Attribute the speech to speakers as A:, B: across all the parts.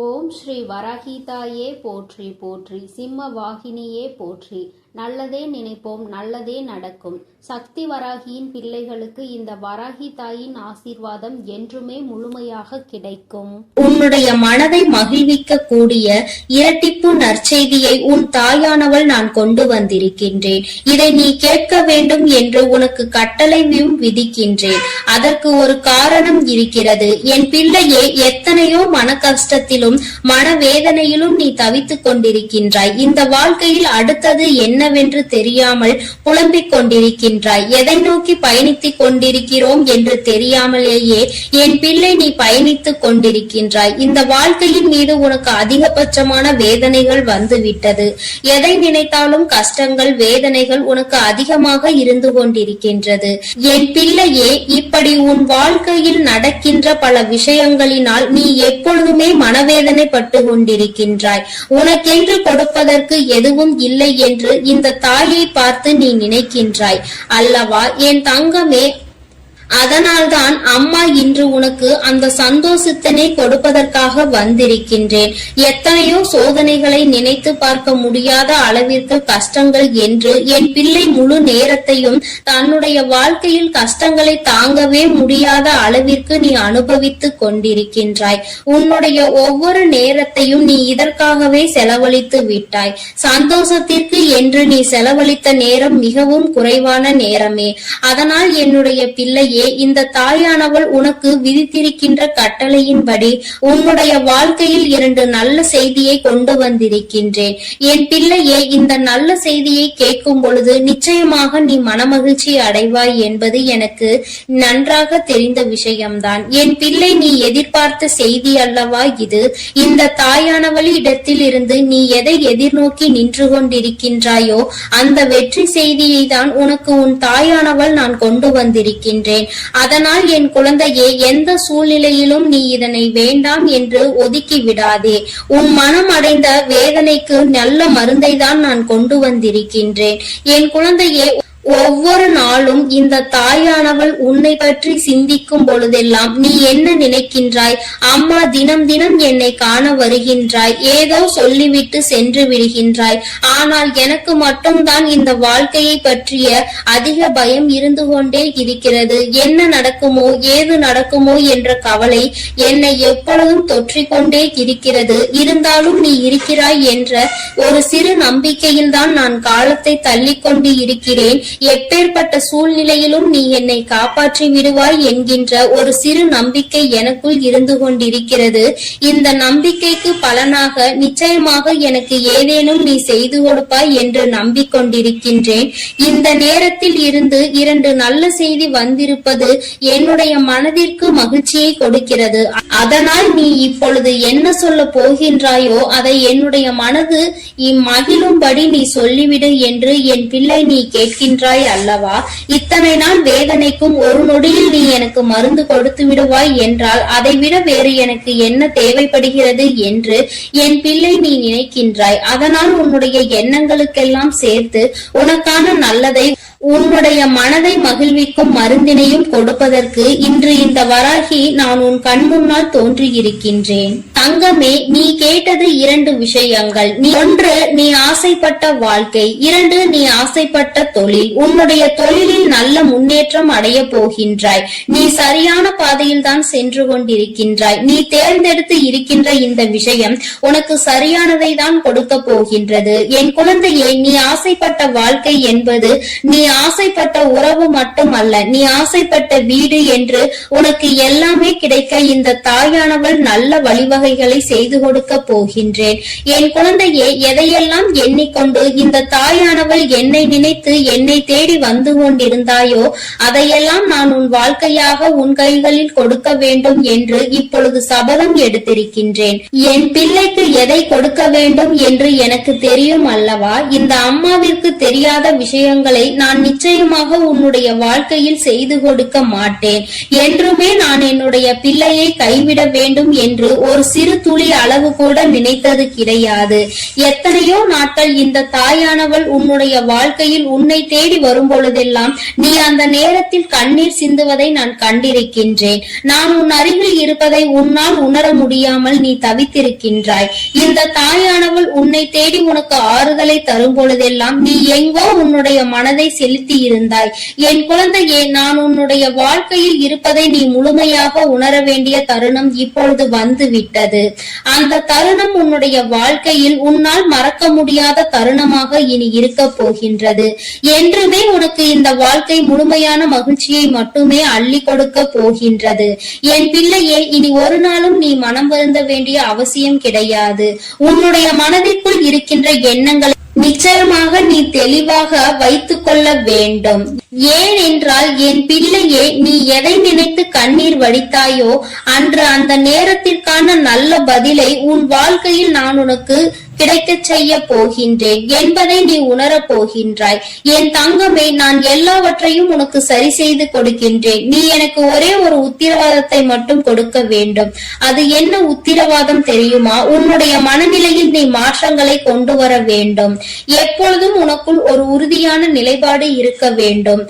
A: ஓம் ஸ்ரீ வராகிதாயே போற்றி போற்றி, சிம்ம வாகினியே போற்றி. நல்லதே நினைப்போம், நல்லதே நடக்கும். சக்தி வராகியின் பிள்ளைகளுக்கு இந்த வராகி தாயின் ஆசீர்வாதம் என்றுமே முழுமையாக கிடைக்கும்.
B: உன்னுடைய மனதை மகிழ்விக்க கூடிய இரட்டிப்பு நற்செய்தியை உன் தாயானவள் நான் கொண்டு வந்திருக்கின்றேன். இதை நீ கேட்க வேண்டும் என்று உனக்கு கட்டளையும் விதிக்கின்றேன். அதற்கு ஒரு காரணம் இருக்கிறது. என் பிள்ளையே, எத்தனையோ மன கஷ்டத்திலும் மனவேதனையிலும் நீ தவித்துக் கொண்டிருக்கின்றாய். இந்த வாழ்க்கையில் அடுத்தது என்னவென்று தெரியாமல் புலம்பிக் கொண்டிருக்கின்றாய். எதை நோக்கி பயணித்துக் கொண்டிருக்கிறோம் என்று தெரியாமலேயே என் பிள்ளை நீ பயணித்துக் கொண்டிருக்கின்றாய். இந்த வாழ்க்கையின் மீது உனக்கு அதிகபட்சமான வேதனைகள் வந்துவிட்டது. எதை நினைத்தாலும் கஷ்டங்கள், வேதனைகள் உனக்கு அதிகமாக இருந்து கொண்டிருக்கின்றது. என் பிள்ளையே, இப்படி உன் வாழ்க்கையில் நடக்கின்ற பல விஷயங்களினால் நீ எப்பொழுதுமே மனவேதனை பட்டு கொண்டிருக்கின்றாய். உனக்கென்று கொடுப்பதற்கு எதுவும் இல்லை என்று இந்த தாயை பார்த்து நீ நினைக்கின்றாய் அல்லவா என் தங்கமே? அதனால்தான் அம்மா இன்று உனக்கு அந்த சந்தோஷத்தினை கொடுப்பதற்காக வந்திருக்கின்றேன். எத்தனையோ சோதனைகளை நினைத்து பார்க்க முடியாத அளவிற்கு கஷ்டங்கள் என்று என் பிள்ளை முழு நேரத்தையும் தன்னுடைய வாழ்க்கையில் கஷ்டங்களை தாங்கவே முடியாத அளவிற்கு நீ அனுபவித்துக் கொண்டிருக்கின்றாய். உன்னுடைய ஒவ்வொரு நேரத்தையும் நீ இதற்காகவே செலவழித்து விட்டாய். சந்தோஷத்திற்கு என்று நீ செலவழித்த நேரம் மிகவும் குறைவான நேரமே. அதனால் என்னுடைய பிள்ளையே, இந்த தாயானவள் உனக்கு விதித்திருக்கின்ற கட்டளையின்படி உன்னுடைய வாழ்க்கையில் 2 நல்ல செய்தியை கொண்டு வந்திருக்கின்றேன். என் பிள்ளையே, இந்த நல்ல செய்தியை கேட்கும் பொழுது நிச்சயமாக நீ மனமகிழ்ச்சி அடைவாய் என்பது எனக்கு நன்றாக தெரிந்த விஷயம்தான். என் பிள்ளை, நீ எதிர்பார்த்த செய்தி அல்லவா இது? இந்த தாயானவள் இடத்தில் இருந்து நீ எதை எதிர்நோக்கி நின்று கொண்டிருக்கின்றாயோ அந்த வெற்றி செய்தியை தான் உனக்கு உன் தாயானவள் நான் கொண்டு வந்திருக்கின்றேன். அதனால் என் குழந்தையே, எந்த சூழ்நிலையிலும் நீ இதனை வேண்டாம் என்று ஒதுக்கி விடாதே. உன் மனம் அடைந்த வேதனைக்கு நல்ல மருந்தை தான் நான் கொண்டு வந்திருக்கின்றேன். என் குழந்தையே, ஒவ்வொரு நாளும் இந்த தாயானவள் உன்னை பற்றி சிந்திக்கும் பொழுதெல்லாம் நீ என்ன நினைக்கின்றாய்? அம்மா தினம் தினம் என்னை காண வருகின்றாய், ஏதோ சொல்லிவிட்டு சென்று விடுகின்றாய். ஆனால் எனக்கு மட்டும்தான் இந்த வாழ்க்கையை பற்றிய அதிக பயம் இருந்து கொண்டே இருக்கிறது. என்ன நடக்குமோ, ஏது நடக்குமோ என்ற கவலை என்னை எப்பொழுதும் தொற்றிக்கொண்டே இருக்கிறது. இருந்தாலும் நீ இருக்கிறாய் என்ற ஒரு சிறு நம்பிக்கையில் தான் நான் காலத்தை தள்ளிக்கொண்டு இருக்கிறேன். எப்பேற்பட்ட சூழ்நிலையிலும் நீ என்னை காப்பாற்றி விடுவாய் என்கின்ற ஒரு சிறு நம்பிக்கை எனக்குள் இருந்து கொண்டிருக்கிறது. இந்த நம்பிக்கைக்கு பலனாக நிச்சயமாக எனக்கு ஏதேனும் நீ செய்து கொடுப்பாய் என்று நம்பிக்கொண்டிருக்கின்றேன். இந்த நேரத்தில் இருந்து 2 நல்ல செய்தி வந்திருப்பது என்னுடைய மனதிற்கு மகிழ்ச்சியை கொடுக்கிறது. அதனால் நீ இப்பொழுது என்ன சொல்ல போகின்றாயோ அதை என்னுடைய மனது மகிழும்படி நீ சொல்லிவிடு என்று என் பிள்ளை நீ கேட்கின்றாய் அல்லவா? இத்தனை நாள் வேதனைக்கும் ஒரு நொடியில் நீ எனக்கு மருந்து கொடுத்து விடுவாய் என்றால் அதை விட வேறு எனக்கு என்ன தேவைப்படுகிறது என்று என் பிள்ளை நீ நினைக்கின்றாய். அதனால் உன்னுடைய எண்ணங்களுக்கெல்லாம் சேர்த்து உனக்கான நல்லதை, உன்னுடைய மனதை மகிழ்விக்கும் மருந்தினையும் கொடுப்பதற்கு இன்று இந்த வராகி நான் உன் கண் முன்னால் தோன்றியிருக்கின்றேன். தங்கமே, நீ கேட்டது 2 விஷயங்கள். 1, நீ ஆசைப்பட்ட வாழ்க்கை. 2, நீ ஆசைப்பட்ட தொழில். உன்னுடைய தொழிலில் நல்ல முன்னேற்றம் அடைய போகின்றாய். நீ சரியான பாதையில் தான் சென்று கொண்டிருக்கின்றாய். நீ தேர்ந்தெடுத்து இருக்கின்ற இந்த விஷயம் உனக்கு சரியானதை தான் கொடுக்க போகின்றது. என் குழந்தையே, நீ ஆசைப்பட்ட வாழ்க்கை என்பது நீ ஆசைப்பட்ட உறவு மட்டுமல்ல, நீ ஆசைப்பட்ட வீடு என்று உனக்கு எல்லாமே கிடைக்க இந்த தாயானவள் நல்ல வழிவகைகளை செய்து கொடுக்க போகின்றேன். என் குழந்தையே, எதையெல்லாம் எண்ணிக்கொண்டு இந்த தாயானவள் என்னை நினைத்து என்னை தேடி வந்து கொண்டிருந்தாயோ அதையெல்லாம் நான் உன் வாழ்க்கையாக உன் கைகளில் கொடுக்க வேண்டும் என்று இப்பொழுது சபதம் எடுத்திருக்கின்றேன். என் பிள்ளைக்கு எதை கொடுக்க வேண்டும் என்று எனக்கு தெரியும் அல்லவா? இந்த அம்மாவிற்கு தெரியாத விஷயங்களை நான் நிச்சயமாக உன்னுடைய வாழ்க்கையில் செய்து கொடுக்க மாட்டேன். என்றுமே நான் என்னுடைய பிள்ளையை கைவிட வேண்டும் என்று ஒரு சிறு சிறு துளி அளவு கூட நினைத்தது கிடையாது. எத்தனையோ நாட்கள் இந்த தாயானவள் உன்னுடைய வாழ்க்கையில் உன்னை தேடி வரும் பொழுதெல்லாம் நீ அந்த நேரத்தில் கண்ணீர் சிந்துவதை நான் கண்டிருக்கின்றேன். நான் உன் அருகில் இருப்பதை உன்னால் உணர முடியாமல் நீ தவித்திருக்கின்றாய். இந்த தாயானவள் உன்னை தேடி உனக்கு ஆறுதலை தரும் பொழுதெல்லாம் நீ எங்கோ உன்னுடைய மனதை செலுத்தி இருந்தாய். என் குழந்தையே, நான் உன்னுடைய வாழ்க்கையில் இருப்பதை நீ முழுமையாக உணர வேண்டிய தருணம் இப்பொழுது வந்து விட்டது. அந்த தருணம் உன்னுடைய வாழ்க்கையில் உன்னால் மறக்க முடியாத தருணமாக இனி இருக்க போகின்றது. என்றுமே உனக்கு இந்த வாழ்க்கை முழுமையான மகிழ்ச்சியை மட்டுமே அள்ளி கொடுக்க போகின்றது. என் பிள்ளையே, இனி ஒரு நாளும் நீ மனம் வருந்த வேண்டிய அவசியம் கிடையாது. உன்னுடைய மனதிற்குள் இருக்கின்ற எண்ணங்களை நிச்சயமாக நீ தெளிவாக வைத்துக் கொள்ள வேண்டும். ஏனென்றால் என் பிள்ளையே, நீ எதை நினைத்து கண்ணீர் வடித்தாயோ அன்று அந்த நேரத்திற்கான நல்ல பதிலை உன் வாழ்க்கையில் நான் உனக்கு கிடைக்க செய்ய போகின்றேன் என்பதை நீ உணரப் போகின்றாய். என் தங்கமே, நான் எல்லாவற்றையும் உனக்கு சரி செய்து கொடுக்கின்றேன். நீ எனக்கு ஒரே ஒரு உத்தரவாதத்தை மட்டும் கொடுக்க வேண்டும். அது என்ன உத்தரவாதம் தெரியுமா? உன்னுடைய மனநிலையில் நீ மாற்றங்களை கொண்டு வர வேண்டும். எப்பொழுதும் உனக்குள் ஒரு உறுதியான நிலைப்பாடு இருக்க வேண்டும்.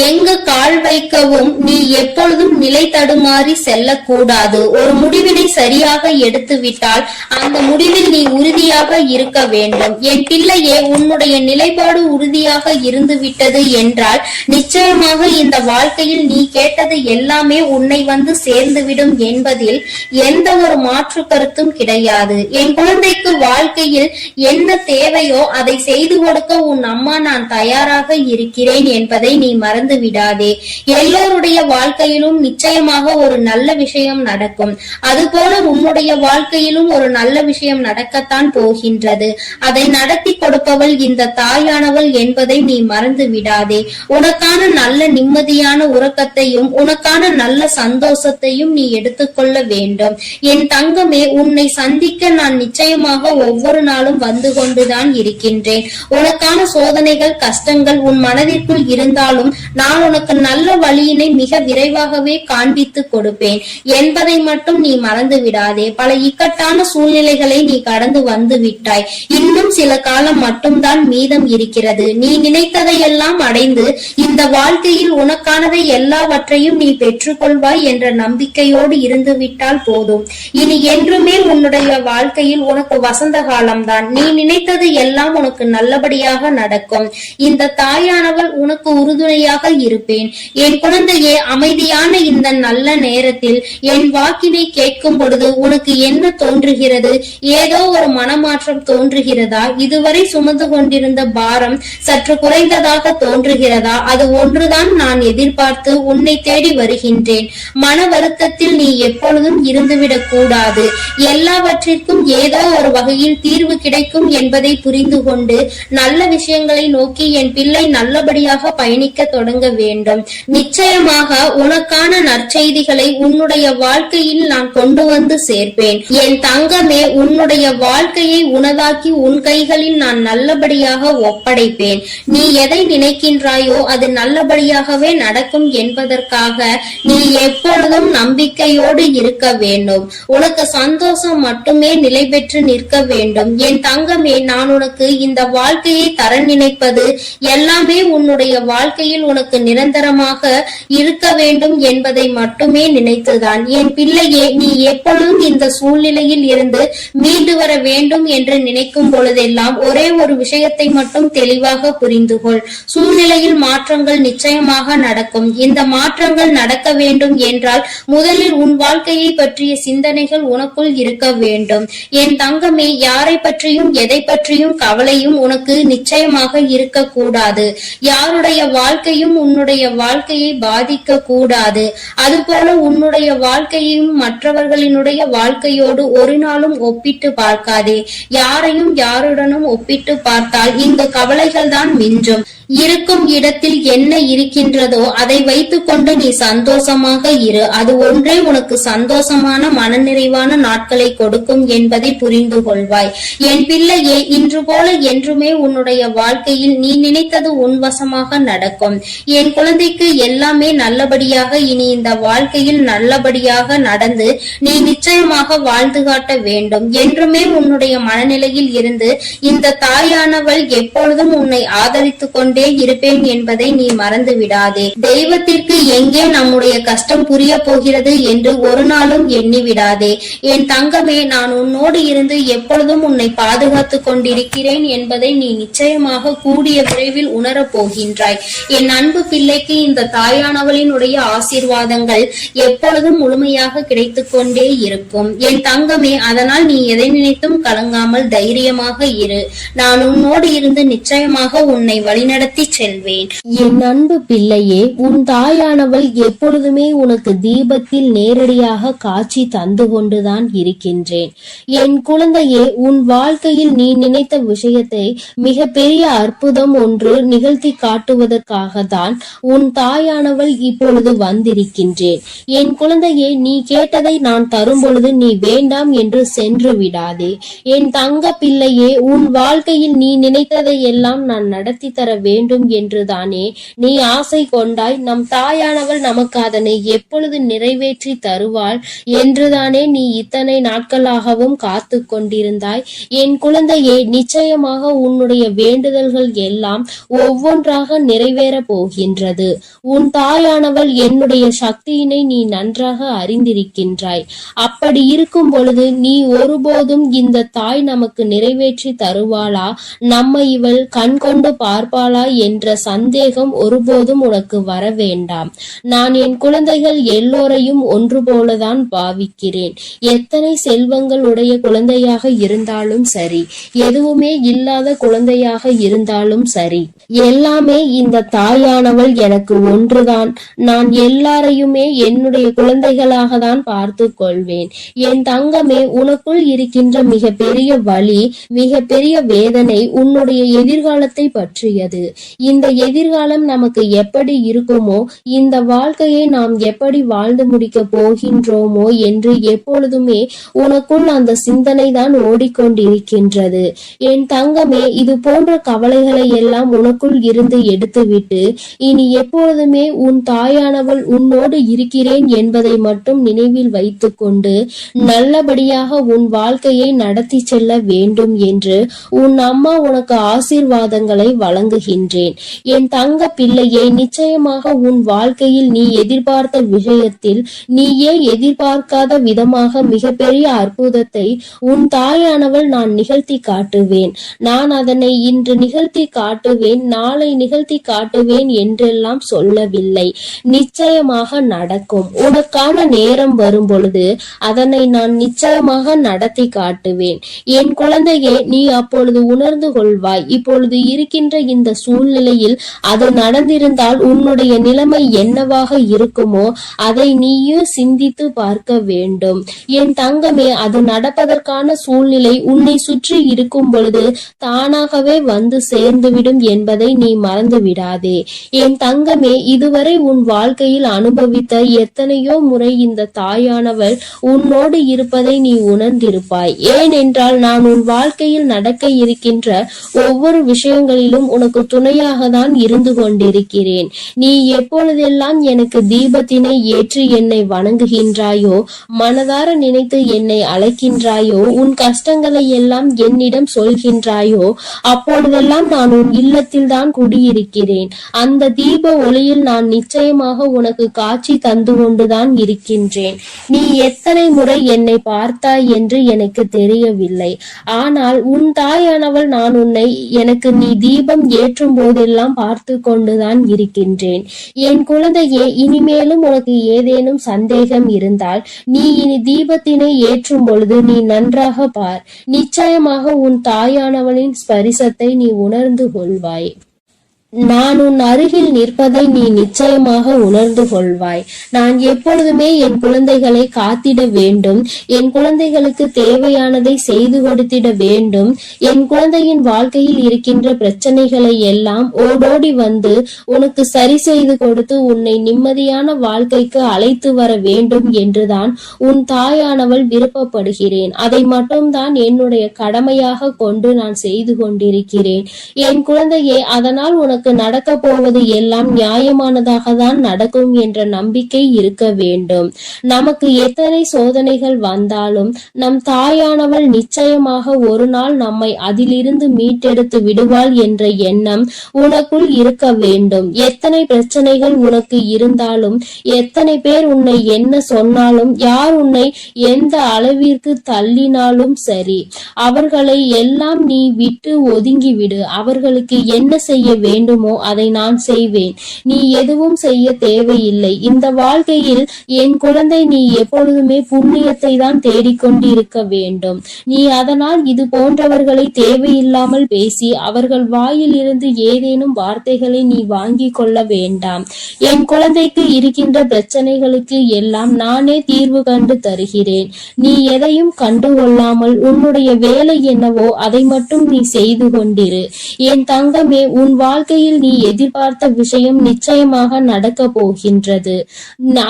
B: எங்கு கால் வைக்கவும் நீ எப்பொழுதும் நிலை தடுமாறி செல்லக்கூடாது. ஒரு முடிவினை சரியாக எடுத்துவிட்டால் அந்த முடிவில் நீ உறுதியாக இருக்க வேண்டும். என் பிள்ளையே, உன்னுடைய நிலைப்பாடு உறுதியாக இருந்து விட்டது என்றால் நிச்சயமாக இந்த வாழ்க்கையில் நீ கேட்டது எல்லாமே உன்னை வந்து சேர்ந்துவிடும் என்பதில் எந்த ஒரு மாற்று கருத்தும் கிடையாது. என் குழந்தைக்கு வாழ்க்கையில் என்ன தேவையோ அதை செய்து கொடுக்க உன் அம்மா நான் தயாராக இருக்கிறேன் என்பதை நீ மறந்து விடாதே. எல்லோருடைய வாழ்க்கையிலும் நிச்சயமாக ஒரு நல்ல விஷயம் நடக்கும். அதுபோல உன்னுடைய வாழ்க்கையிலும் ஒரு நல்ல விஷயம் நடக்கத்தான் போகின்றது. அதை நடத்தி கொடுப்பவள் இந்த தாயானவள் என்பதை நீ மறந்து விடாதே. உனக்கான நல்ல நிம்மதியான உறக்கத்தையும் உனக்கான நல்ல சந்தோஷத்தையும் நீ எடுத்துக்கொள்ள வேண்டும். என் தங்கமே, உன்னை சந்திக்க நான் நிச்சயமாக ஒவ்வொரு நாளும் வந்து கொண்டுதான் இருக்கின்றேன். உனக்கான சோதனைகள் கஷ்டங்கள் உன் மனதிற்குள் இருந்தாலும் நான் உனக்கு நல்ல வழியினை மிக விரைவாகவே காண்பித்து கொடுப்பேன் என்பதை மட்டும் நீ மறந்து விடாதே. பல இக்கட்டான சூழ்நிலைகளை நீ கடந்து வந்து விட்டாய். இன்னும் சில காலம் மட்டும்தான் மீதம் இருக்கிறது. நீ நினைத்ததையெல்லாம் அடைந்து இந்த வாழ்க்கையில் உனக்கானதை எல்லாவற்றையும் நீ பெற்றுக்கொள்வாய் என்ற நம்பிக்கையோடு இருந்து விட்டால் போதும். இனி என்றுமே உன்னுடைய வாழ்க்கையில் உனக்கு வசந்த காலம்தான். நீ நினைத்தது எல்லாம் உனக்கு நல்லபடியாக நடக்கும். இந்த தாயானவள் உனக்கு உறுதுணையாக இருப்பேன். என் குழந்தையே, அமைதியான இந்த நல்ல நேரத்தில் என் வாக்கினை கேட்கும் பொழுது உனக்கு என்ன தோன்றுகிறது? ஏதோ ஒரு மனமாற்றம் தோன்றுகிறதா? இதுவரை சுமந்து கொண்டிருந்த பாரம் சற்று குறைந்ததாக தோன்றுகிறதா? அது ஒன்றுதான் நான் எதிர்பார்த்து உன்னை தேடி வருகின்றேன். மன வருத்தத்தில் நீ எப்பொழுதும் இருந்துவிடக் கூடாது. எல்லாவற்றிற்கும் ஏதோ ஒரு வகையில் தீர்வு கிடைக்கும் என்பதை புரிந்து கொண்டு நல்ல விஷயங்களை நோக்கி என் பிள்ளை நல்லபடியாக பயணிக்க தொடங்க வேண்டும். நிச்சயமாக உனக்கான நற்செய்திகளை உன்னுடைய வாழ்க்கையில் நான் கொண்டு வந்து சேர்ப்பேன். என் தங்கமே, உன்னுடைய வாழ்க்கையை உனதாக்கி உன் கைகளில் நான் நல்லபடியாக ஒப்படைப்பேன். நீ எதை நினைக்கின்றாயோ அது நல்லபடியாகவே நடக்கும் என்பதற்காக நீ எப்பொழுதும் நம்பிக்கையோடு இருக்க வேண்டும். உனக்கு சந்தோஷம் மட்டுமே நிலை பெற்று நிற்க வேண்டும். என் தங்கமே, நான் உனக்கு இந்த வாழ்க்கையை தர நினைப்பது எல்லாமே உன்னுடைய வாழ்க்கையில் உனக்கு நிரந்தரமாக இருக்க வேண்டும் என்பதை மட்டுமே நினைத்துதான். என் பிள்ளையே, நீ எப்பொழுதும் இந்த சூழ்நிலையில் இருந்து மீண்டு வர வேண்டும் என்று நினைக்கும் பொழுதெல்லாம் ஒரே ஒரு விஷயத்தை மட்டும் தெளிவாக புரிந்து கொள். சூழ்நிலையில் மாற்றங்கள் நிச்சயமாக நடக்கும். இந்த மாற்றங்கள் நடக்க வேண்டும் என்றால் முதலில் உன் வாழ்க்கையை பற்றிய சிந்தனைகள் உனக்குள் இருக்க வேண்டும். என் தங்கமே, யாரை பற்றியும் எதை பற்றியும் கவலையும் உனக்கு நிச்சயமாக இருக்கக்கூடாது. யாருடைய வாழ்க்கையும் உன்னுடைய வாழ்க்கையை பாதிக்க கூடாது. அதுபோல உன்னுடைய வாழ்க்கையையும் மற்றவர்களினுடைய வாழ்க்கையோடு ஒரு நாளும் ஒப்பிட்டு பார்க்காதே. யாரையும் யாருடனும் ஒப்பிட்டு பார்த்தால் இங்கு கவலைகள் தான் மிஞ்சும். இருக்கும் இடத்தில் என்ன இருக்கின்றதோ அதை வைத்துக் கொண்டு நீ சந்தோஷமாக இரு. அது ஒன்றே உனக்கு சந்தோஷமான மனநிறைவான நாட்களை கொடுக்கும் என்பதை புரிந்து கொள்வாய். என் பிள்ளையே, இன்று போல என்றுமே உன்னுடைய வாழ்க்கையில் நீ நினைத்தது உன் வசமாக நடக்கும். என் குழந்தைக்கு எல்லாமே நல்லபடியாக இனி இந்த வாழ்க்கையில் நல்லபடியாக நடந்து நீ நிச்சயமாக வாழ்ந்து காட்ட வேண்டும். என்றுமே உன்னுடைய மனநிலையில் இருந்து இந்த தாயானவள் எப்பொழுதும் உன்னை ஆதரித்துக் கொண்டே இருப்பேன் என்பதை நீ மறந்து விடாதே. தெய்வத்திற்கு எங்கே நம்முடைய கஷ்டம் புரிய போகிறது என்று ஒரு நாளும் எண்ணி விடாதே. என் தங்கமே, நான் உன்னோடு இருந்து எப்பொழுதும் உன்னை பாதுகாத்துக் கொண்டிருக்கிறேன் என்பதை நீ நிச்சயமாக கூடிய விரைவில் உணரப் போகின்றாய். என் அன்பு பிள்ளைக்கு இந்த தாயானவளினுடைய ஆசீர்வாதங்கள் எப்பொழுதும் முழுமையாக கிடைத்துக் கொண்டே இருக்கும். என் தங்கமே, அதனால் நீ எதை நினைத்தும் கலங்காமல் தைரியமாக இரு. நான் உன்னோடு இருந்து நிச்சயமாக உன்னை வழிநடத்தி செல்வேன்.
C: என் அன்பு பிள்ளையே, உன் தாயானவள் எப்பொழுதுமே உனக்கு தீபத்தில் நேரடியாக காட்சி தந்து கொண்டுதான் இருக்கின்றேன். என் குழந்தையே, உன் வாழ்க்கையில் நீ நினைத்த விஷயத்தை மிக பெரிய அற்புதம் ஒன்று நிகழ்த்தி காட்டுவதற்காக தான் உன் தாயானவள் இப்பொழுது வந்திருக்கின்றேன். என் குழந்தையே, நீ கேட்டதை நான் தரும் பொழுது நீ வேண்டாம் என்று சென்று விடாதே. என் தங்க பிள்ளையே, உன் வாழ்க்கையில் நீ நினைத்ததை எல்லாம் நான் நடத்தி தர வேண்டும் என்றுதானே நீ ஆசை கொண்டாய். நம் தாயானவள் நமக்கு அதனை எப்பொழுது நிறைவேற்றி தருவாள் என்றுதானே நீ இத்தனை நாட்களாகவும் காத்து கொண்டிருந்தாய். என் குழந்தையே, நிச்சயமாக உன்னுடைய வேண்டுதல்கள் எல்லாம் ஒவ்வொன்றாக நிறைவேற போகின்றது. உன் தாயானவள் என்னுடைய சக்தியினை நீ நன்றாக அறிந்திருக்கின்றாய். அப்படி இருக்கும் பொழுது நீ ஒருபோதும் இந்த தாய் நமக்கு நிறைவேற்றி தருவாளா, நம்மை இவள் கண் கொண்டு பார்ப்பாளா என்ற சந்தேகம் ஒருபோதும் உனக்கு வர வேண்டாம். நான் என் குழந்தைகள் எல்லோரையும் ஒன்று போலதான் பாவிக்கிறேன். எத்தனை செல்வங்கள் உடைய குழந்தையாக இருந்தாலும் சரி, எதுவுமே இல்லாத குழந்தையாக இருந்தாலும் சரி, எல்லாமே இந்த தாயானவள் எனக்கு ஒன்றுதான். நான் எல்லாரையுமே என்னுடைய குழந்தைகளாக தான் பார்த்து கொள்வேன். என் தங்கமே, உனக்குள் இருக்கின்ற மிக பெரிய வலி, மிக பெரிய வேதனை உன்னுடைய எதிர்காலத்தை பற்றியது. இந்த எதிர்காலம் நமக்கு எப்படி இருக்குமோ, இந்த வாழ்க்கையை நாம் எப்படி வாழ்ந்து முடிக்க போகின்றோமோ என்று எப்பொழுதுமே உனக்குள் அந்த சிந்தனை தான் ஓடிக்கொண்டிருக்கின்றது. என் தங்கமே, இது போன்ற கவலைகளை எல்லாம் உனக்குள் இருந்து எடுத்துவிட்டு இனி எப்பொழுதுமே உன் தாயானவள் உன்னோடு இருக்கிறேன் என்பதை மட்டும் நினைவில் வைத்துக் கொண்டு நல்லபடியாக உன் வாழ்க்கையை நடத்தி செல்ல வேண்டும் என்று உன் அம்மா உனக்கு ஆசீர்வாதங்களை வழங்குகின்றேன். என் தங்க பிள்ளையே, நிச்சயமாக உன் வாழ்க்கையில் நீ எதிர்பார்த்த விஷயத்தில் நீயே எதிர்பார்க்காத விதமாக மிகப்பெரிய அற்புதத்தை உன் தாயானவள் நான் நிகழ்த்தி காட்டுவேன். நான் அதனை இன்று நிகழ்த்தி காட்டுவேன், நாளை நிகழ்த்தி காட்டுவேன் என்றெல்லாம் சொல்லவில்லை. நிச்சயமாக நடக்கும். உனக்கான நேரம் வரும் பொழுது அதனை நான் நிச்சயமாக நடத்தி காட்டுவேன். என் குழந்தையே, நீ அப்பொழுது உணர்ந்து கொள்வாய். இப்பொழுது இருக்கின்ற இந்த சூழ்நிலையில் அது நடந்திருந்தால் உன்னுடைய நிலைமை என்னவாக இருக்குமோ அதை நீயும் சிந்தித்து பார்க்க வேண்டும். என் தங்கமே, அது நடப்பதற்கான சூழ்நிலை உன்னை சுற்றி இருக்கும் பொழுது தானாகவே வந்து சேர்ந்துவிடும் என்பதை நீ மறந்து விடாதே. என் தங்கமே, இதுவரை உன் வாழ்க்கையில் அனுபவித்த எத்தனையோ முறை இந்த தாயானவள் உன்னோடு இருப்பதை நீ உணர்ந்திருப்பாய். ஏனென்றால் நான் உன் வாழ்க்கையில் நடக்க இருக்கின்ற ஒவ்வொரு விஷயங்களிலும் உனக்கு துணையாக தான் இருந்து கொண்டிருக்கிறேன். நீ எப்பொழுதெல்லாம் எனக்கு தீபத்தினை ஏற்றி என்னை வணங்குகின்றாயோ, மனதார நினைத்து என்னை அழைக்கின்றாயோ, உன் கஷ்டங்களை எல்லாம் என்னிடம் சொல்கின்றாயோ, அப்பொழுதெல்லாம் நான் உன் இல்லத்தில் தான் குடியிருக்கிறேன். அந்த தீப ஒளியில் நான் நிச்சயமாக உனக்கு காட்சி தந்து கொண்டுதான் இருக்கின்றேன். நீ எத்தனை முறை என்னை பார்த்தாய் என்று எனக்கு தெரியவில்லை. ஆனால் உன் தாயானவள் நான் உன்னை எனக்கு நீ தீபம் ஏற்றும் போதெல்லாம் பார்த்து கொண்டுதான் இருக்கின்றேன். என் குழந்தையே, இனிமேலும் உனக்கு ஏதேனும் சந்தேகம் இருந்தால் நீ இனி தீபத்தினை ஏற்றும் பொழுது நீ நன்றாக பார். நிச்சயமாக உன் தாயானவளின் ஸ்பரிசத்தை நீ உணர்ந்து கொள்வாய். நான் உன் அருகில் நிற்பதை நீ நிச்சயமாக உணர்ந்து கொள்வாய். நான் எப்பொழுதுமே என் குழந்தைகளை காத்திட வேண்டும், என் குழந்தைகளுக்கு தேவையானதை செய்து கொடுத்திட வேண்டும். என் குழந்தையின் வாழ்க்கையில் இருக்கின்ற பிரச்சனைகளை எல்லாம் ஓடோடி வந்து உனக்கு சரி செய்து கொடுத்து உன்னை நிம்மதியான வாழ்க்கைக்கு அழைத்து வர வேண்டும் என்றுதான் உன் தாயானவள் விருப்பப்படுகிறேன். அதை மட்டும்தான் என்னுடைய கடமையாக கொண்டு நான் செய்து கொண்டிருக்கிறேன். என் குழந்தையே, அதனால் உனக்கு நடக்க போவது எல்லாம் நியாயமானதாக தான் நடக்கும் என்ற நம்பிக்கை இருக்க வேண்டும். நமக்கு எத்தனை சோதனைகள் வந்தாலும் நம் தாயானவள் நிச்சயமாக ஒரு நாள் நம்மை அதிலிருந்து மீட்டெடுத்து விடுவாள் என்ற எண்ணம் உனக்குள் இருக்க வேண்டும். எத்தனை பிரச்சனைகள் உனக்கு இருந்தாலும், எத்தனை பேர் உன்னை என்ன சொன்னாலும், யார் உன்னை எந்த அளவிற்கு தள்ளினாலும் சரி, அவர்களை எல்லாம் நீ விட்டு ஒதுங்கிவிடு. அவர்களுக்கு என்ன செய்ய வேண்டுமோ அதை நான் செய்வேன். நீ எதுவும் செய்ய தேவையில்லை. இந்த வாழ்க்கையில் என் குழந்தை, நீ எப்பொழுதுமே புண்ணியத்தை தான் தேடிக்கொண்டிருக்க வேண்டும். நீ அதனால் இது போன்றவர்களை தேவையில்லாமல் பேசி அவர்கள் வாயில் இருந்து ஏதேனும் வார்த்தைகளை நீ வாங்கி கொள்ள வேண்டாம். என் குழந்தைக்கு இருக்கின்ற பிரச்சனைகளுக்கு எல்லாம் நானே தீர்வு கண்டு தருகிறேன். நீ எதையும் கண்டுகொள்ளாமல் உன்னுடைய வேலை என்னவோ அதை மட்டும் நீ செய்து கொண்டிரு. என் தங்கமே, உன் வாழ்க்கையில் நீ எதிர்பார்த்த விஷயம் நிச்சயமாக நடக்க போகின்றது.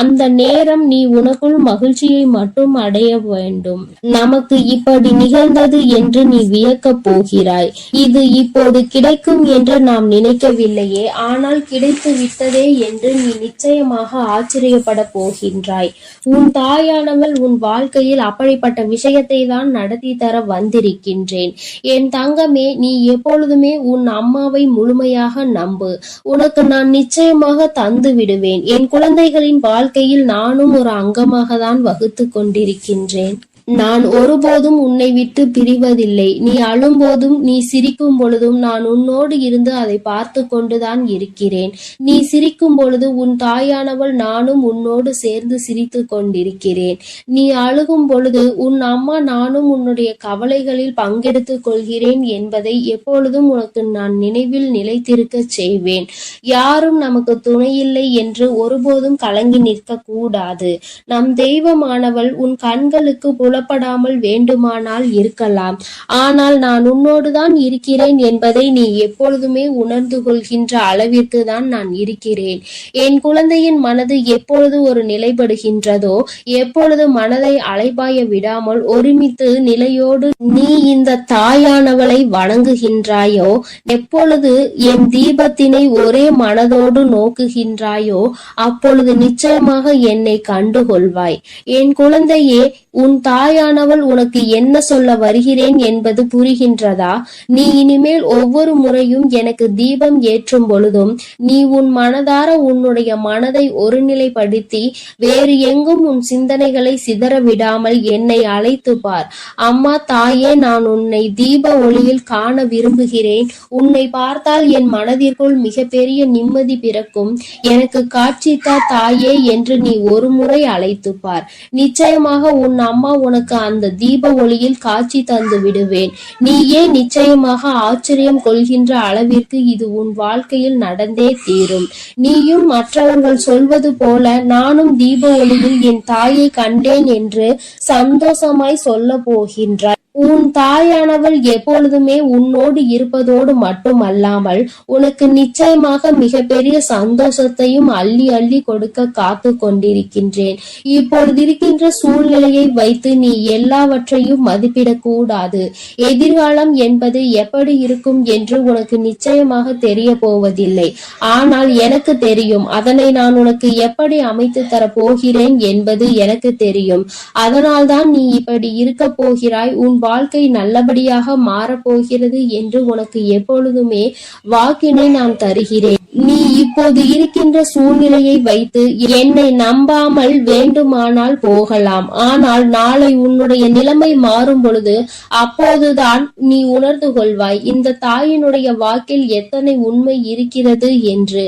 C: அந்த நேரம் நீ உனக்குள் மகிழ்ச்சியை மட்டும் அடைய வேண்டும். நமக்கு இப்படி நிகழ்ந்தது என்று நீ வியக்க போகிறாய். இது இப்போது கிடைக்கும் என்று நாம் நினைக்கவில்லையே, ஆனால் கிடைத்து விட்டதே என்று நீ நிச்சயமாக ஆச்சரியப்பட போகின்றாய். உன் தாயானவள் உன் வாழ்க்கையில் அப்படிப்பட்ட விஷயத்தை தான் நடத்தி தர வந்திருக்கின்றேன். என் தங்கமே, நீ எப்பொழுதுமே உன் அம்மாவை முழுமையாக நம்பு. உனக்கு நான் நிச்சயமாக தந்து விடுவேன். என் குழந்தைகளின் வாழ்க்கையில் நானும் ஒரு அங்கமாக தான் வகுத்து கொண்டிருக்கின்றேன். நான் ஒருபோதும் உன்னை விட்டு பிரிவதில்லை. நீ அழும்போதும் நீ சிரிக்கும் பொழுதும் நான் உன்னோடு இருந்து அதை பார்த்து கொண்டுதான் இருக்கிறேன். நீ சிரிக்கும் பொழுது உன் தாயானவள் நானும் உன்னோடு சேர்ந்து சிரித்து கொண்டிருக்கிறேன். நீ அழுகும் பொழுது உன் அம்மா நானும் உன்னுடைய கவலைகளில் பங்கெடுத்துக் கொள்கிறேன் என்பதை எப்பொழுதும் உனக்கு நான் நினைவில் நிலைத்திருக்க செய்வேன். யாரும் நமக்கு துணையில்லை என்று ஒருபோதும் கலங்கி நிற்க கூடாது. நம் தெய்வமானவள் உன் கண்களுக்கு புலப்படாமல் வேண்டுமானால் இருக்கலாம், ஆனால் நான் உன்னோடுதான் இருக்கிறேன் என்பதை நீ எப்பொழுதுமே உணர்ந்து கொள்கின்ற அளவிற்கு தான் நான் இருக்கிறேன். என் குழந்தையின் மனது எப்பொழுது ஒரு நிலைப்படுகின்றதோ, எப்பொழுது மனதை அலைபாய விடாமல் ஒருமித்து நிலையோடு நீ இந்த தாயானவளை வணங்குகின்றாயோ, எப்பொழுது என் தீபத்தினை ஒரே மனதோடு நோக்குகின்றாயோ, அப்பொழுது நிச்சயமாக என்னை கண்டுகொள்வாய். என் குழந்தையே, உன் தாயானவள் உனக்கு என்ன சொல்ல வருகிறேன் என்பது புரிகின்றதா? நீ இனிமேல் ஒவ்வொரு முறையும் எனக்கு தீபம் ஏற்றும் பொழுதும் நீ உன் மனதார உன்னுடைய மனதை ஒருநிலைப்படுத்தி வேறு எங்கும் உன் சிந்தனைகளை சிதற விடாமல் என்னை அழைத்து பார். அம்மா, தாயே, நான் உன்னை தீப ஒளியில் காண விரும்புகிறேன். உன்னை பார்த்தால் என் மனதிற்குள் மிகப்பெரிய நிம்மதி பிறக்கும். எனக்கு காட்சித்தா தாயே என்று நீ ஒரு முறை அழைத்து பார். நிச்சயமாக உன் அம்மா உனக்கு அந்த தீப ஒளியில் காட்சி தந்து விடுவேன். நீயே நிச்சயமாக ஆச்சரியம் கொள்கின்ற அளவிற்கு இது உன் வாழ்க்கையில் நடந்தே தீரும். நீயும் மற்றவர்கள் சொல்வது போல நானும் தீப ஒளியில் என் தாயை கண்டேன் என்று சந்தோஷமாய் சொல்ல போகின்றாய். உன் தாயானவள் எப்பொழுதுமே உன்னோடு இருப்பதோடு மட்டுமல்லாமல் உனக்கு நிச்சயமாக மிகப்பெரிய சந்தோஷத்தையும் அள்ளி அள்ளி கொடுக்க காத்து கொண்டிருக்கின்றேன். இப்பொழுது இருக்கின்ற சூழ்நிலையை வைத்து நீ எல்லாவற்றையும் மதிப்பிடக் கூடாது. எதிர்காலம் என்பது எப்படி இருக்கும் என்று உனக்கு நிச்சயமாக தெரிய போவதில்லை. ஆனால் எனக்கு தெரியும். அதனை நான் உனக்கு எப்படி அமைத்து தர போகிறேன் என்பது எனக்கு தெரியும். அதனால்தான் நீ இப்படி இருக்க போகிறாய். உன் வாழ்க்கை நல்லபடியாக மாறப்போகிறது என்று உனக்கு எப்பொழுதுமே வாக்கினை நான் தருகிறேன். நீ இப்போது இருக்கின்ற சூழ்நிலையை வைத்து என்னை நம்பாமல் வேண்டுமானால் போகலாம். ஆனால் நாளை உன்னுடைய நிலைமை மாறும் பொழுது அப்போதுதான் நீ உணர்ந்து கொள்வாய் இந்த தாயினுடைய வாக்கில் எத்தனை உண்மை இருக்கிறது என்று.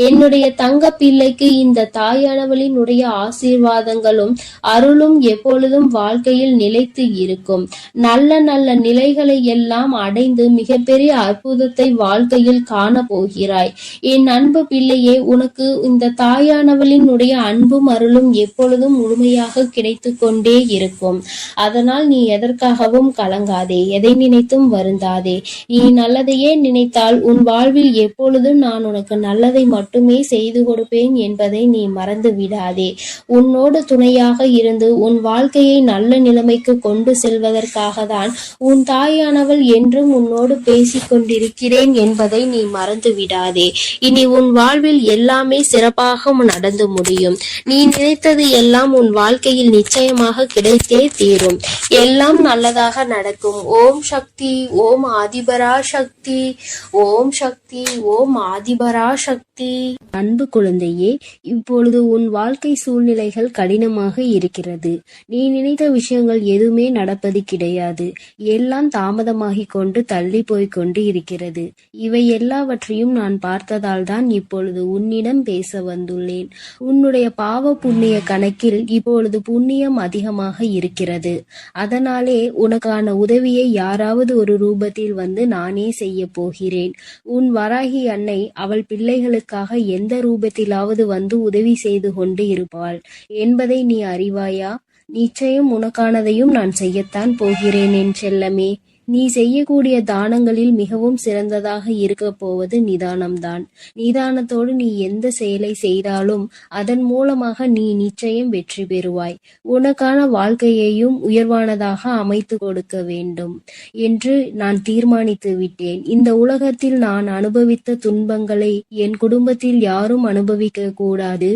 C: என்னுடைய தங்க பிள்ளைக்கு இந்த தாயானவளினுடைய ஆசீர்வாதங்களும் அருளும் எப்பொழுதும் வாழ்க்கையில் நிலைத்து இருக்கும். நல்ல நல்ல நிலைகளை எல்லாம் அடைந்து மிகப்பெரிய அற்புதத்தை வாழ்க்கையில் காண போகிறாய். என் அன்பு பிள்ளையே, உனக்கு இந்த தாயானவளினுடைய அன்பும் அருளும் எப்பொழுதும் முழுமையாக கிடைத்து கொண்டே இருக்கும். அதனால் நீ எதற்காகவும் கலங்காதே, எதை நினைத்தும் வருந்தாதே. நீ நல்லதையே நினைத்தால் உன் வாழ்வில் எப்பொழுதும் நான் உனக்கு நல்லதை மட்டுமே செய்து கொடுப்பேன் என்பதை நீ மறந்து விடாதே. உன்னோடு துணையாக இருந்து உன் வாழ்க்கையை நல்ல நிலைமைக்கு கொண்டு செல்வதற்காக தான் உன் தாயானவள் என்றும் உன்னோடு பேசிக் கொண்டிருக்கிறேன் என்பதை நீ மறந்து விடாதே. இனி உன் வாழ்வில் எல்லாமே சிறப்பாக நடந்து முடியும். நீ நினைத்தது எல்லாம் உன் வாழ்க்கையில் நிச்சயமாக கிடைத்தே தீரும். எல்லாம் நல்லதாக நடக்கும். ஓம் சக்தி, ஓம் ஆதிபரா சக்தி, ஓம் சக்தி, ஓம் ஆதிபரா சக்தி. அன்பு குழந்தையே, இப்பொழுது உன் வாழ்க்கை சூழ்நிலைகள் கடினமாக இருக்கிறது. நீ நினைத்த விஷயங்கள் எதுவுமே நடப்பது கிடையாது. எல்லாம் தாமதமாகிக் கொண்டு தள்ளி போய்க் கொண்டு இருக்கிறது. இவை எல்லாவற்றையும் நான் பார்த்ததால் தான் இப்பொழுது உன்னிடம் பேச வந்துள்ளேன். உன்னுடைய பாவ புண்ணிய கணக்கில் இப்பொழுது புண்ணியம் அதிகமாக இருக்கிறது. அதனாலே உனக்கான உதவியை யாராவது ஒரு ரூபத்தில் வந்து நானே செய்ய போகிறேன். உன் வராகி அன்னை அவள் பிள்ளைகளுக்காக எந்த ரூபத்திலாவது வந்து உதவி செய்து கொண்டு இருப்பாள் என்பதை நீ அறிவாயா? நிச்சயம் உனக்கானதையும் நான் செய்யத்தான் போகிறேன் என் செல்லமே. நீ செய்யக்கூடிய தானங்களில் மிகவும் சிறந்ததாக இருக்க போவது நிதானம்தான். நிதானத்தோடு நீ எந்த செயலை செய்தாலும் அதன் மூலமாக நீ நிச்சயம் வெற்றி பெறுவாய். உனக்கான வாழ்க்கையையும் உயர்வானதாக அமைத்து கொடுக்க வேண்டும் என்று நான் தீர்மானித்து விட்டேன். இந்த உலகத்தில் நான் அனுபவித்த துன்பங்களை என் குடும்பத்தில் யாரும் அனுபவிக்க கூடாது,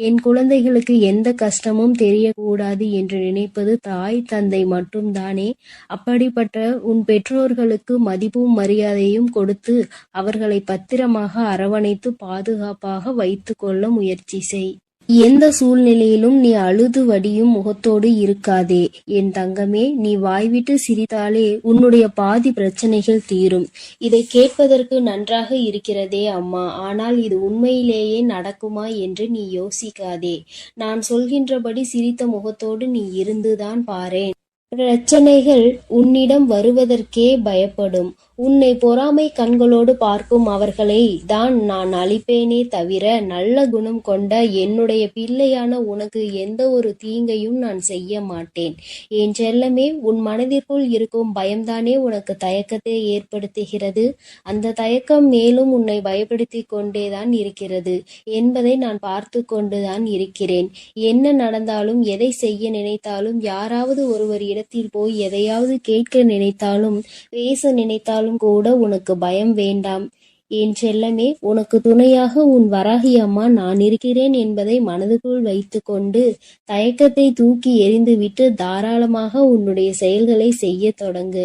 C: என் குழந்தைகளுக்கு எந்த கஷ்டமும் தெரியக்கூடாது என்று நினைப்பது தாய் தந்தை மட்டும்தானே. அப்படிப்பட்ட உன் பெற்றோர்களுக்கு மதிப்பும் மரியாதையும் கொடுத்து அவர்களை பத்திரமாக அரவணைத்து பாதுகாப்பாக வைத்து கொள்ள முயற்சி செய். எந்த சூழ்நிலையிலும் நீ அழுது வடியும் முகத்தோடு இருக்காதே என் தங்கமே. நீ வாய்விட்டு சிரித்தாலே உன்னுடைய பாதி பிரச்சனைகள் தீரும். இதை கேட்பதற்கு நன்றாக இருக்கிறதே அம்மா, ஆனால் இது உண்மையிலேயே நடக்குமா என்று நீ யோசிக்காதே. நான் சொல்கின்றபடி சிரித்த முகத்தோடு நீ இருந்துதான் பாரேன். பிரச்சனைகள் உன்னிடம் வருவதற்கே பயப்படும். உன்னை பொறாமை கண்களோடு பார்க்கும் அவர்களை தான் நான் அழிப்பேனே தவிர நல்ல குணம் கொண்ட என்னுடைய பிள்ளையான உனக்கு எந்த ஒரு தீங்கையும் நான் செய்ய மாட்டேன். என் செல்லமே, உன் மனதிற்குள் இருக்கும் பயம்தானே உனக்கு தயக்கத்தை ஏற்படுத்துகிறது. அந்த தயக்கம் மேலும் உன்னை பயப்படுத்தி கொண்டேதான் இருக்கிறது என்பதை நான் பார்த்து கொண்டுதான் இருக்கிறேன். என்ன நடந்தாலும், எதை செய்ய நினைத்தாலும், யாராவது ஒருவர் இடத்தில் போய் எதையாவது கேட்க நினைத்தாலும், பேச நினைத்தாலும் கூட உனக்கு பயம் வேண்டாம் என் செல்லமே. உனக்கு துணையாக உன் வராகி அம்மா நான் இருக்கிறேன் என்பதை மனதுக்குள் வைத்து கொண்டு தயக்கத்தை தூக்கி எறிந்துவிட்டு தாராளமாக உன்னுடைய செயல்களை செய்ய தொடங்கு.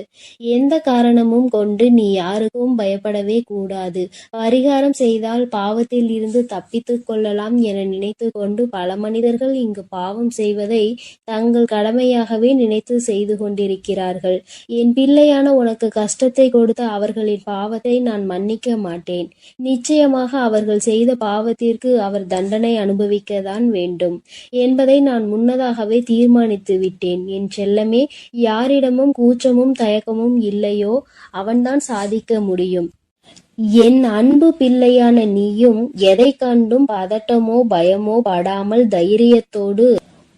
C: எந்த காரணமும் கொண்டு நீ யாருக்கும் பயப்படவே கூடாது. பரிகாரம் செய்தால் பாவத்தில் இருந்து தப்பித்து கொள்ளலாம் என நினைத்து கொண்டு பல மனிதர்கள் இங்கு பாவம் செய்வதை தங்கள் கடமையாகவே நினைத்து செய்து கொண்டிருக்கிறார்கள். என் பிள்ளையான உனக்கு கஷ்டத்தை கொடுத்த அவர்களின் பாவத்தை நான் மன்னிக்க மாட்டேன். நிச்சயமாக அவர்கள் செய்த பாவத்திற்கு அவர் தண்டனை அனுபவிக்கத்தான் வேண்டும் என்பதை நான் முன்னதாகவே தீர்மானித்து விட்டேன் என் செல்லமே. யாரிடமும் கூச்சமும் தயக்கமும் இல்லையோ அவன்தான் சாதிக்க முடியும். என் அன்பு பிள்ளையான நீயும் எதை கண்டும் பதட்டமோ பயமோ படாமல் தைரியத்தோடு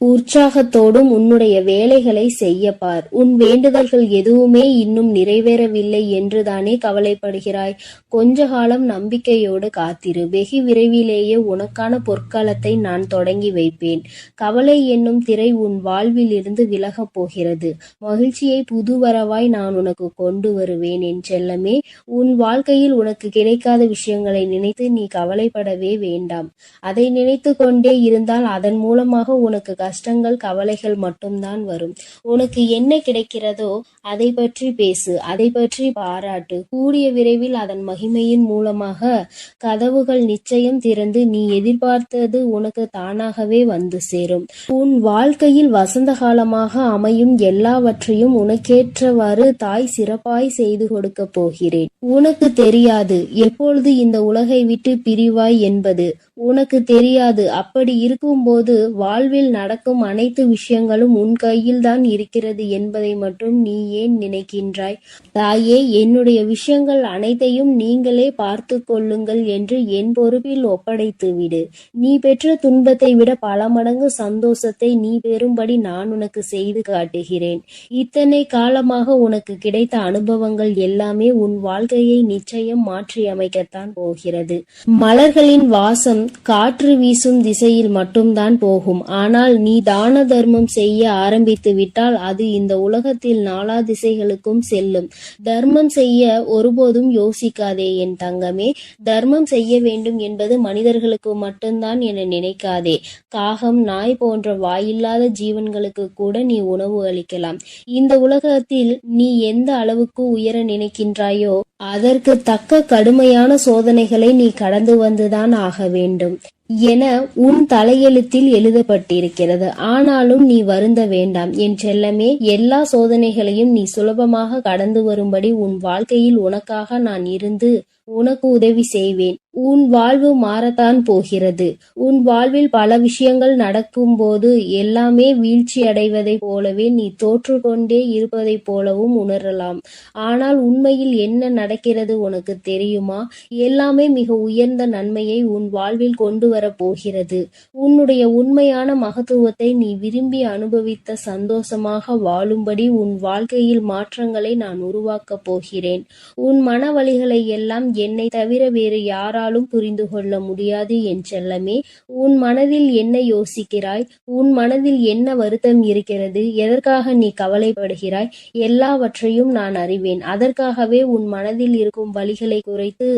C: உற்சாகத்தோடும் உன்னுடைய வேலைகளை செய்ய பார். உன் வேண்டுதல்கள் எதுவுமே இன்னும் நிறைவேறவில்லை என்றுதானே கவலைப்படுகிறாய். கொஞ்ச காலம் நம்பிக்கையோடு காத்திரு. வெகு விரைவிலேயே உனக்கான பொற்காலத்தை நான் தொடங்கி வைப்பேன். கவலை என்னும் திரை உன் வாழ்வில் இருந்து விலகப் போகிறது. மகிழ்ச்சியை புதுவரவாய் நான் உனக்கு கொண்டு வருவேன் என் செல்லமே. உன் வாழ்க்கையில் உனக்கு கிடைக்காத விஷயங்களை நினைத்து நீ கவலைப்படவே வேண்டாம். அதை நினைத்து கொண்டே இருந்தால் அதன் மூலமாக உனக்கு கஷ்டங்கள் கவலைகள் மட்டும்தான் வரும். உனக்கு என்ன கிடைக்கிறதோ அதை பற்றி பேசு, அதை பற்றி பாராட்டு. கூடிய விரைவில் அதன் மகிமையின் மூலமாக கதவுகள் நிச்சயம் திறந்து நீ எதிர்பார்த்தது உனக்கு தானாகவே வந்து சேரும். உன் வாழ்க்கையில் வசந்த காலமாக அமையும் எல்லாவற்றையும் உனக்கேற்றவாறு தாய் சிறப்பாய் செய்து கொடுக்க போகிறேன். உனக்கு தெரியாது எப்பொழுது இந்த உலகை விட்டு பிரிவாய் என்பது. உனக்கு தெரியாது. அப்படி இருக்கும்போது வாழ்வில் நடக்கும் அனைத்து விஷயங்களும் உன் கையில்தான் இருக்கிறது என்பதை மட்டும் நீ ஏன் நினைக்கின்றாய்? தாயே, என்னுடைய விஷயங்கள் அனைத்தையும் நீங்களே பார்த்து கொள்ளுங்கள் என்று என் பொறுப்பில் ஒப்படைத்து விடு. நீ பெற்ற துன்பத்தை விட பல மடங்கு சந்தோஷத்தை நீ பெறும்படி நான் உனக்கு செய்து காட்டுகிறேன். இத்தனை காலமாக உனக்கு கிடைத்த அனுபவங்கள் எல்லாமே உன் வாழ்க்கையை நிச்சயம் மாற்றி அமைக்கத்தான் போகிறது. மலர்களின் வாசம் காற்று வீசும் திசையில் மட்டும்தான் போகும். ஆனால் நீ தான தர்மம் செய்ய ஆரம்பித்து விட்டால் அது இந்த உலகத்தில் நாலா திசைகளுக்கும் செல்லும். தர்மம் செய்ய ஒருபோதும் யோசிக்காதே என் தங்கமே. தர்மம் செய்ய வேண்டும் என்பது மனிதர்களுக்கு மட்டும்தான் என நினைக்காதே. காகம், நாய் போன்ற வாயில்லாத ஜீவன்களுக்கு கூட நீ உணவு அளிக்கலாம். இந்த உலகத்தில் நீ எந்த அளவுக்கு உயர நினைக்கின்றாயோ அதற்கு தக்க கடுமையான சோதனைகளை நீ கடந்து வந்துதான் ஆக வேண்டும் என உன் தலையெழுத்தில் எழுதப்பட்டிருக்கிறது. ஆனாலும் நீ வருந்த வேண்டாம் என் செல்லமே. எல்லா சோதனைகளையும் நீ சுலபமாக கடந்து வரும்படி உன் வாழ்க்கையில் உனக்காக நான் இருந்து உனக்கு உதவி செய்வேன். உன் வாழ்வு மாறத்தான் போகிறது. உன் வாழ்வில் பல விஷயங்கள் நடக்கும் போது எல்லாமே வீழ்ச்சி அடைவதை போலவே நீ தோற்று கொண்டே இருப்பதை போலவும் உணரலாம். ஆனால் உண்மையில் என்ன நடக்கிறது உனக்கு தெரியுமா? எல்லாமே மிக உயர்ந்த நன்மையை உன் வாழ்வில் கொண்டு வர போகிறது. உன்னுடைய உண்மையான மகத்துவத்தை நீ விரும்பி அனுபவித்த சந்தோஷமாக வாழும்படி உன் வாழ்க்கையில் மாற்றங்களை நான் உருவாக்கப் போகிறேன். உன் மன வலிகளை எல்லாம் என்னை தவிர வேறு யாராலும் புரிந்து கொள்ள முடியாது என் செல்லமே. உன் மனதில் என்ன யோசிக்கிறாய்? உன் மனதில் என்ன வருத்தம் இருக்கிறது? எதற்காக நீ கவலைப்படுகிறாய்? எல்லாவற்றையும் நான் அறிவேன். அதற்காகவே உன் மனதில் இருக்கும் வலிகளை குறைத்து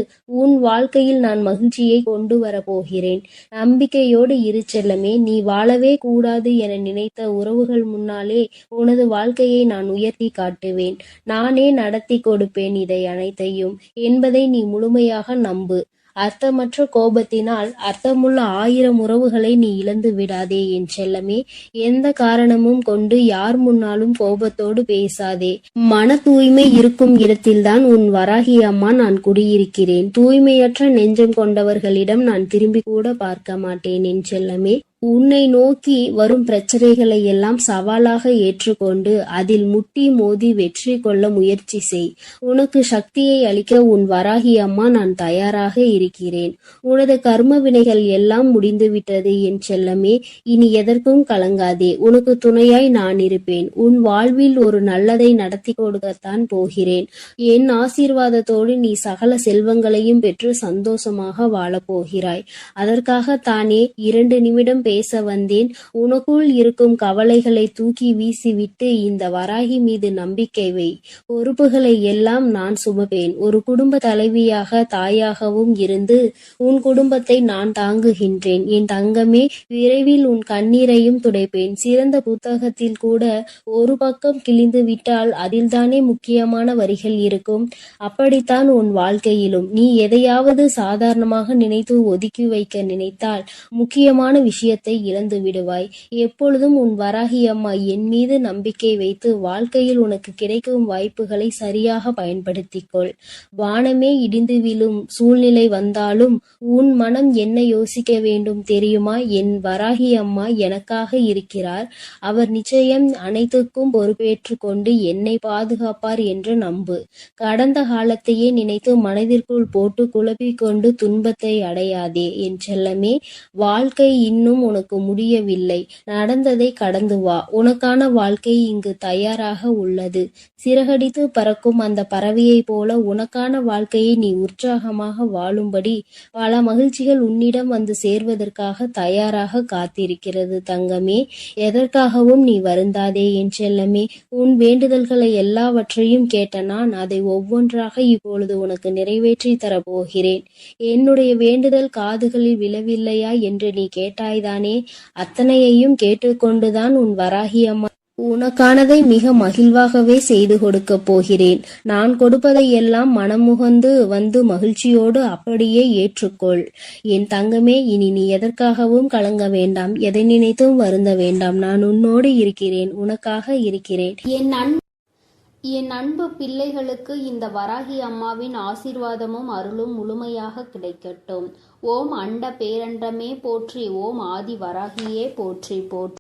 C: உன் வாழ்க்கையில் நான் மகிழ்ச்சியை கொண்டு வர போகிறேன். நம்பிக்கையோடு இரு செல்லமே. நீ வாழவே கூடாது என நினைத்த உறவுகள் முன்னாலே உனது வாழ்க்கையை நான் உயர்த்தி காட்டுவேன். நானே நடத்தி கொடுப்பேன் இதை அனைத்தையும் என்பதை நீ முழுமையாக நம்பு. அர்த்தமற்ற கோபத்தினால் அர்த்தமுள்ள 1000 உறவுகளை நீ இழந்து விடாதே என் செல்லமே. எந்த காரணமும் கொண்டு யார் முன்னாலும் கோபத்தோடு பேசாதே. மன தூய்மை இருக்கும் இடத்தில்தான் உன் வராகி அம்மா நான் குடியிருக்கிறேன். தூய்மையற்ற நெஞ்சம் கொண்டவர்களிடம் நான் திரும்பி கூட பார்க்க மாட்டேன் என் செல்லமே. உன்னை நோக்கி வரும் பிரச்சனைகளை எல்லாம் சவாலாக ஏற்றுக்கொண்டு அதில் முட்டி மோதி வெற்றி கொள்ள முயற்சி செய். உனக்கு சக்தியை அளிக்க உன் வராகி அம்மா நான் தயாராக இருக்கிறேன். உனது கர்ம வினைகள் எல்லாம் முடிந்துவிட்டது என் செல்லமே. இனி எதற்கும் கலங்காதே. உனக்கு துணையாய் நான் இருப்பேன். உன் வாழ்வில் ஒரு நல்லதை நடத்தி கொடுக்கத்தான் போகிறேன். என் ஆசீர்வாதத்தோடு நீ சகல செல்வங்களையும் பெற்று சந்தோஷமாக வாழப்போகிறாய். அதற்காக தானே 2 நிமிடம் பேச வந்தேன். உனக்குள் இருக்கும் கவலைகளை தூக்கி வீசிவிட்டு இந்த வராகி மீது நம்பிக்கை வை. பொறுப்புகளை எல்லாம் நான் சுமப்பேன். ஒரு குடும்ப தலைவியாக தாயாகவும் இருந்து உன் குடும்பத்தை நான் தாங்குகின்றேன். என் தங்கமே, விரைவில் உன் கண்ணீரையும் துடைப்பேன். சிறந்த புத்தகத்தில் கூட ஒரு பக்கம் கிழிந்து விட்டால் அதில்தானே முக்கியமான வரிகள் இருக்கும். அப்படித்தான் உன் வாழ்க்கையிலும் நீ எதையாவது சாதாரணமாக நினைத்து ஒதுக்கி வைக்க நினைத்தால் முக்கியமான விஷயத்தை இழந்து விடுவாய். எப்பொழுதும் உன் வராகி அம்மா என் மீது நம்பிக்கை வைத்து வாழ்க்கையில் உனக்கு கிடைக்கும் வாய்ப்புகளை சரியாக பயன்படுத்திக்கொள். வானமே இடிந்து விழும் சூழ்நிலை வந்தாலும் உன் மனம் என்ன யோசிக்க வேண்டும் தெரியுமா? என் வராகி அம்மா எனக்காக இருக்கிறார். அவர் நிச்சயம் அனைத்துக்கும் பொறுப்பேற்று கொண்டு என்னை பாதுகாப்பார் என்று நம்பு. கடந்த காலத்தையே நினைத்து மனதிற்குள் போட்டு குழப்பிக் கொண்டு துன்பத்தை அடையாதே என் செல்லமே. வாழ்க்கை இன்னும் உனக்கு முடியவில்லை. நடந்ததை கடந்து வா. உனக்கான வாழ்க்கை இங்கு தயாராக உள்ளது. சிறகடித்து பறக்கும் அந்த பறவையை போல உனக்கான வாழ்க்கையை நீ உற்சாகமாக வாழும்படி பல மகிழ்ச்சிகள் உன்னிடம் வந்து சேர்வதற்காக தயாராக காத்திருக்கிறது தங்கமே. எதற்காகவும் நீ வருந்தாதே என் செல்லமே. உன் வேண்டுதல்களை எல்லாவற்றையும் கேட்ட நான் அதை ஒவ்வொன்றாக இப்பொழுது உனக்கு நிறைவேற்றி தரப்போகிறேன். என்னுடைய வேண்டுதல் காதுகளில் விழவில்லையா என்று நீ கேட்டாய்தான் கேட்கிறானே, அத்தனையையும் கேட்டுக்கொண்டுதான் உன் வராகி அம்மா உனக்கானதை மிக மகிழ்வாகவே செய்து கொடுக்கப் போகிறேன். நான் கொடுப்பதையெல்லாம் மனமுகந்து வந்து மகிழ்ச்சியோடு அப்படியே ஏற்றுக்கொள். என் தங்கமே, இனி நீ எதற்காகவும் கலங்க வேண்டாம், எதை நினைத்தும் வருந்த வேண்டாம். நான் உன்னோடு இருக்கிறேன், உனக்காக இருக்கிறேன்.
A: என் அன்பு பிள்ளைகளுக்கு இந்த வராகி அம்மாவின் ஆசீர்வாதமும் அருளும் முழுமையாக கிடைக்கட்டும். ஓம் அண்ட பேரண்டமே போற்றி, ஓம் ஆதி வராகியே போற்றி போற்றி.